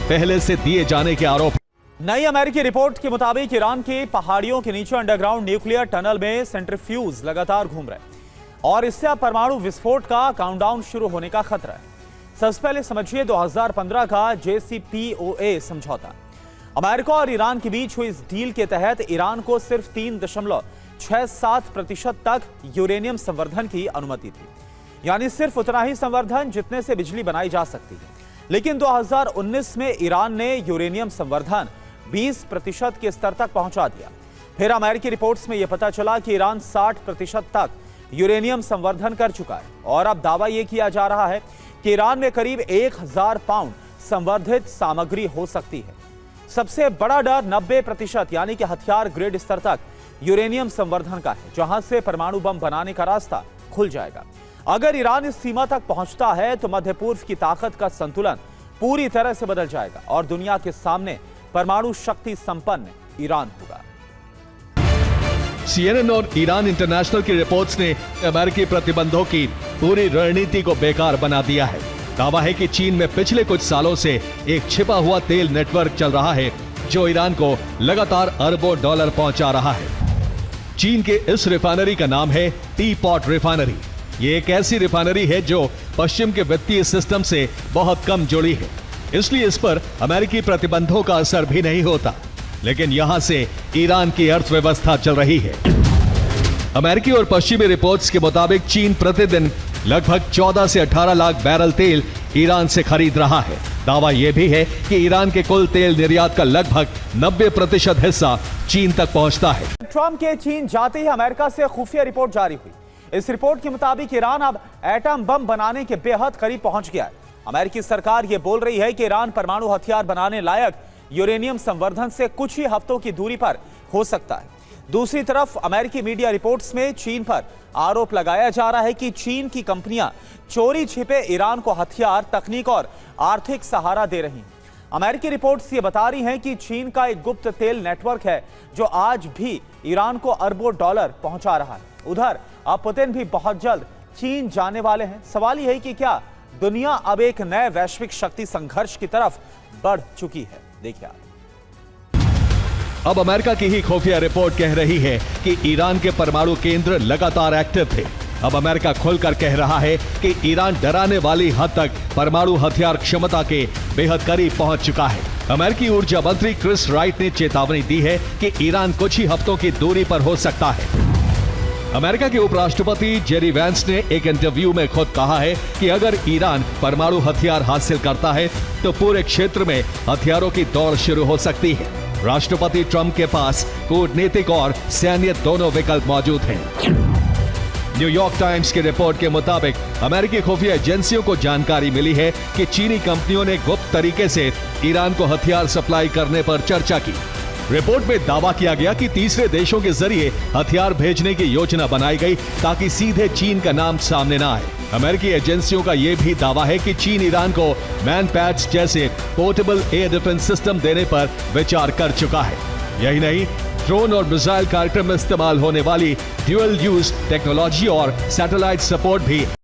पहले से दिए जाने के आरोप। नई अमेरिकी रिपोर्ट के मुताबिक ईरान की पहाड़ियों के नीचे अंडरग्राउंड न्यूक्लियर टनल में सेंट्रीफ्यूज लगातार घूम रहे और इससे अब परमाणु विस्फोट का काउंटडाउन शुरू होने का खतरा है। सबसे पहले समझिए 2015 का JCPOA समझौता। अमेरिका और ईरान के बीच हुई इस डील के तहत ईरान को सिर्फ 3.67% तक यूरेनियम संवर्धन की अनुमति थी, यानी सिर्फ उतना ही संवर्धन जितने से बिजली बनाई जा सकती है। लेकिन 2019 में ईरान ने यूरेनियम संवर्धन 20% के स्तर तक पहुंचा दिया। फिर अमेरिकी रिपोर्ट्स में यह पता चला कि ईरान 60% तक यूरेनियम संवर्धन कर चुका है और अब दावा यह किया जा रहा है कि ईरान में करीब 1000 पाउंड संवर्धित सामग्री हो सकती है। सबसे बड़ा डर 90% यानी कि हथियार ग्रेड स्तर तक यूरेनियम संवर्धन का है, जहां से परमाणु बम बनाने का रास्ता खुल जाएगा। अगर ईरान इस सीमा तक पहुंचता है तो मध्य पूर्व की ताकत का संतुलन पूरी तरह से बदल जाएगा और दुनिया के सामने परमाणु शक्ति संपन्न ईरान होगा। CNN और ईरान इंटरनेशनल की रिपोर्ट्स ने अमेरिकी प्रतिबंधों की पूरी रणनीति को बेकार बना दिया है। दावा है कि चीन में पिछले कुछ सालों से एक छिपा हुआ तेल नेटवर्क चल रहा है जो ईरान को लगातार अरबों डॉलर पहुंचा रहा है। चीन के इस रिफाइनरी का नाम है टी-पॉट रिफाइनरी। ये एक ऐसी रिफाइनरी है जो पश्चिम के वित्तीय सिस्टम से बहुत कम जुड़ी है, इसलिए इस पर अमेरिकी प्रतिबंधों का असर भी नहीं होता। लेकिन यहां से ईरान की अर्थव्यवस्था चल रही है। अमेरिकी और पश्चिमी रिपोर्ट्स के मुताबिक चीन प्रतिदिन लगभग 14 से 18 लाख बैरल तेल ईरान से खरीद रहा है। दावा यह भी है कि ईरान के कुल तेल निर्यात का लगभग 90% हिस्सा चीन तक पहुंचता है। ट्रंप के चीन जाते ही अमेरिका से खुफिया रिपोर्ट जारी हुई। इस रिपोर्ट के मुताबिक ईरान अब एटम बम बनाने के बेहद करीब पहुंच गया है। अमेरिकी सरकार यह बोल रही है कि ईरान परमाणु हथियार बनाने लायक यूरेनियम संवर्धन से कुछ ही हफ्तों की दूरी पर हो सकता है। दूसरी तरफ अमेरिकी मीडिया रिपोर्ट्स में चीन पर आरोप लगाया जा रहा है कि चीन की कंपनियां चोरी छिपे ईरान को हथियार, तकनीक और आर्थिक सहारा दे रही हैं। अमेरिकी रिपोर्ट्स ये बता रही हैं कि चीन का एक गुप्त तेल नेटवर्क है जो आज भी ईरान को अरबों डॉलर पहुंचा रहा है। उधर अब पुतिन भी बहुत जल्द चीन जाने वाले हैं। सवाल यह है कि क्या दुनिया अब एक नए वैश्विक शक्ति संघर्ष की तरफ बढ़ चुकी है? देखिए, अब अमेरिका की ही खुफिया रिपोर्ट कह रही है कि ईरान के परमाणु केंद्र लगातार एक्टिव थे। अब अमेरिका खुलकर कह रहा है कि ईरान डराने वाली हद तक परमाणु हथियार क्षमता के बेहद करीब पहुंच चुका है। अमेरिकी ऊर्जा मंत्री क्रिस राइट ने चेतावनी दी है कि ईरान कुछ ही हफ्तों की दूरी पर हो सकता है। अमेरिका के उपराष्ट्रपति जेरी वैंस ने एक इंटरव्यू में खुद कहा है कि अगर ईरान परमाणु हथियार हासिल करता है तो पूरे क्षेत्र में हथियारों की दौड़ शुरू हो सकती है। राष्ट्रपति ट्रंप के पास कूटनीतिक और सैन्य दोनों विकल्प मौजूद हैं। न्यूयॉर्क टाइम्स की रिपोर्ट के मुताबिक अमेरिकी खुफिया एजेंसियों को जानकारी मिली है कि चीनी कंपनियों ने गुप्त तरीके से ईरान को हथियार सप्लाई करने पर चर्चा की। रिपोर्ट में दावा किया गया कि तीसरे देशों के जरिए हथियार भेजने की योजना बनाई गई ताकि सीधे चीन का नाम सामने न आए। अमेरिकी एजेंसियों का यह भी दावा है कि चीन ईरान को मैन पैड्स जैसे पोर्टेबल एयर डिफेंस सिस्टम देने पर विचार कर चुका है। यही नहीं, ड्रोन और मिसाइल कार्यक्रम में इस्तेमाल होने वाली ड्यूअल यूज टेक्नोलॉजी और सैटेलाइट सपोर्ट भी